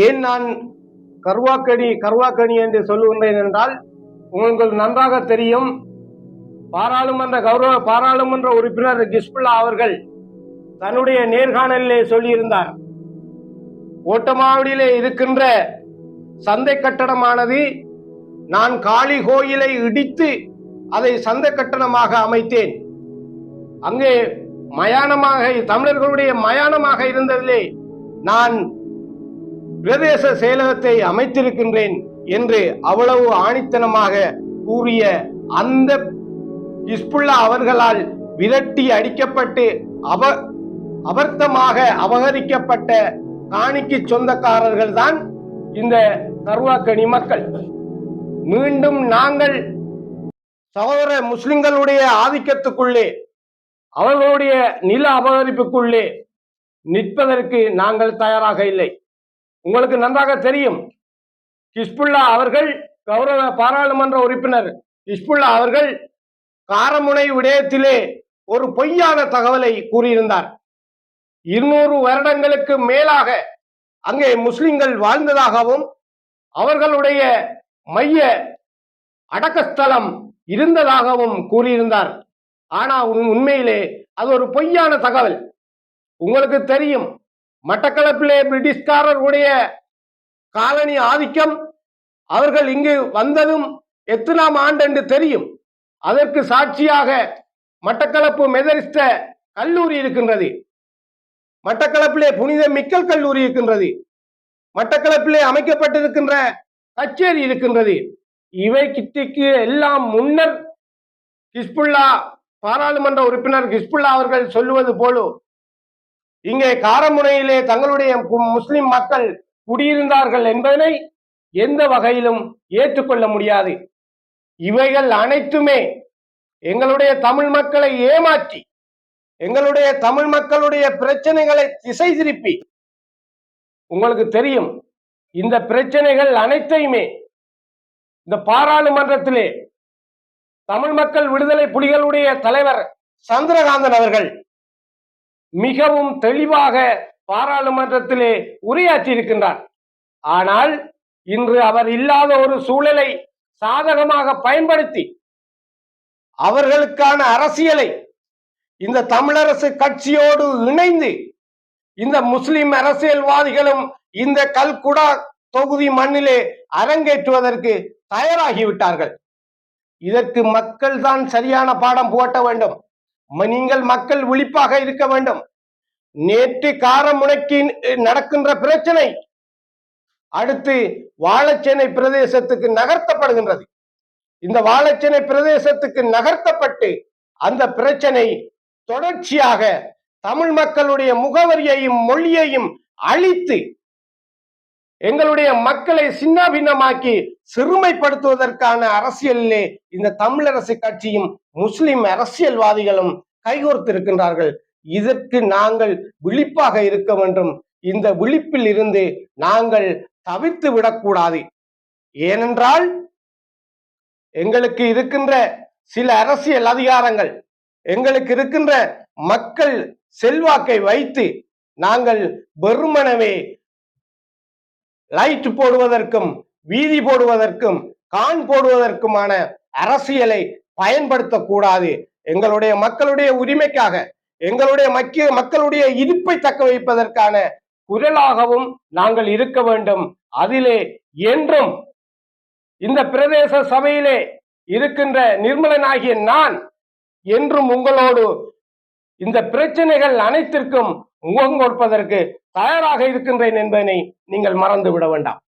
ஏன் நான் கருவாக்கணி என்று சொல்லுகின்றேன் என்றால், உங்களுக்கு நன்றாக தெரியும், பாராளுமன்ற உறுப்பினர் கிஸ்புல்லா அவர்கள் தன்னுடைய நேர்காணலிலே சொல்லியிருந்தார், ஓட்டமாவடியிலே இருக்கின்ற சந்தை கட்டடமானது நான் காளி கோயிலை இடித்து அதை சந்தை கட்டணமாக அமைத்தேன், அங்கே மயானமாக தமிழர்களுடைய மயானமாக இருந்ததிலே நான் பிரதேச செயலகத்தை அமைத்திருக்கின்றேன் என்று அவ்வளவு ஆணித்தனமாக கூறிய அந்த ஹிஸ்புல்லா அவர்களால் விரட்டி அடிக்கப்பட்டு அபர்த்தமாக அபகரிக்கப்பட்ட காணிக்கு சொந்தக்காரர்கள் தான் இந்த கருவாக்கணி மக்கள். மீண்டும் நாங்கள் சகோதர முஸ்லிம்களுடைய ஆதிக்கத்துக்குள்ளே, அவர்களுடைய நில அபகரிப்புக்குள்ளே நிற்பதற்கு நாங்கள் தயாராக இல்லை. உங்களுக்கு நன்றாக தெரியும், ஹிஸ்புல்லா அவர்கள், கௌரவ பாராளுமன்ற உறுப்பினர் ஹிஸ்புல்லா அவர்கள் காரமுனை விடயத்திலே ஒரு பொய்யான தகவலை கூறியிருந்தார். 200 வருடங்களுக்கு மேலாக அங்கே முஸ்லிம்கள் வாழ்ந்ததாகவும் அவர்களுடைய மைய அடக்கஸ்தலம் இருந்ததாகவும் கூறியிருந்தார். ஆனால் உண்மையிலே அது ஒரு பொய்யான தகவல். உங்களுக்கு தெரியும், மட்டக்களப்பிலே பிரிட்டிஷ்காரர்களுடைய காலனி ஆதிக்கம், அவர்கள் இங்கு வந்ததும் எத்தனாம் ஆண்டு என்று தெரியும். அதற்கு சாட்சியாக மட்டக்களப்பு மெதரிஸ்ட கல்லூரி இருக்கின்றது, மட்டக்களப்பிலே புனித மிக்கல் கல்லூரி இருக்கின்றது, மட்டக்களப்பிலே அமைக்கப்பட்டிருக்கின்ற கச்சேரி இருக்கின்றது. இவை கிட்டிக்கு எல்லாம் முன்னர் ஹிஸ்புல்லா பாராளுமன்ற உறுப்பினர் ஹிஸ்புல்லா அவர்கள் சொல்லுவது போல இங்கே காரமுனையிலே தங்களுடைய முஸ்லிம் மக்கள் குடியிருந்தார்கள் என்பதனை எந்த வகையிலும் ஏற்றுக்கொள்ள முடியாது. இவைகள் அனைத்துமே எங்களுடைய தமிழ் மக்களை ஏமாற்றி, எங்களுடைய தமிழ் மக்களுடைய பிரச்சனைகளை திசை திருப்பி, உங்களுக்கு தெரியும், இந்த பிரச்சனைகள் அனைத்தையுமே இந்த பாராளுமன்றத்திலே தமிழ் மக்கள் விடுதலை புலிகளுடைய தலைவர் சந்திரகாந்தன் அவர்கள் மிகவும் தெளிவாக பாராளுமன்றத்திலே உரையாற்றி இருக்கின்றார். ஆனால் இன்று அவர் இல்லாத ஒரு சூழலை சாதகமாக பயன்படுத்தி அவர்களுக்கான அரசியலை இந்த தமிழரசு கட்சியோடு இணைந்து இந்த முஸ்லிம் அரசியல்வாதிகளும் இந்த கல்குடா தொகுதி மண்ணிலே அரங்கேற்றுவதற்கு தயாராகிவிட்டார்கள். இதற்கு மக்கள் தான் சரியான பாடம் போட்ட வேண்டும். நீங்கள் மக்கள் விழிப்பாக இருக்க வேண்டும். நேற்று காரமுனைக்கு நடக்கின்ற பிரச்சனை அடுத்து வாழைச்சேனை பிரதேசத்துக்கு நகர்த்தப்படுகின்றது. இந்த வாழைச்சேனை பிரதேசத்துக்கு நகர்த்தப்பட்டு அந்த பிரச்சனை தொடர்ச்சியாக தமிழ் மக்களுடைய முகவரியையும் மொழியையும் அழித்து எங்களுடைய மக்களை சின்னாபின்னமாக்கி சிறுமைப்படுத்துவதற்கான அரசியலிலே இந்த தமிழரசு கட்சியும் முஸ்லிம் அரசியல்வாதிகளும் கைகோர்த்திருக்கின்றார்கள். இதற்கு நாங்கள் விழிப்பாக இருக்க வேண்டும். இந்த விழிப்பில் இருந்து நாங்கள் தவிர்த்து விடக்கூடாது. ஏனென்றால் எங்களுக்கு இருக்கின்ற சில அரசியல் அதிகாரங்கள், எங்களுக்கு இருக்கின்ற மக்கள் செல்வாக்கை வைத்து நாங்கள் வெறுமனவே லைட் போடுவதற்கும் வீதி போடுவதற்கும் கான் போடுவதற்குமான அரசியலை பயன்படுத்தக்கூடாது. எங்களுடைய மக்களுடைய உரிமைக்காக, எங்களுடைய மக்களுடைய இருப்பை தக்க வைப்பதற்கான குரலாகவும் நாங்கள் இருக்க வேண்டும். அதிலே என்றும் இந்த பிரதேச சபையிலே இருக்கின்ற நிர்மலனாகிய நான் என்றும் உங்களோடு இந்த பிரச்சனைகள் அனைத்திற்கும் முகம் கொடுப்பதற்கு தயாராக இருக்கின்றேன் என்பதனை நீங்கள் மறந்து விட வேண்டாம்.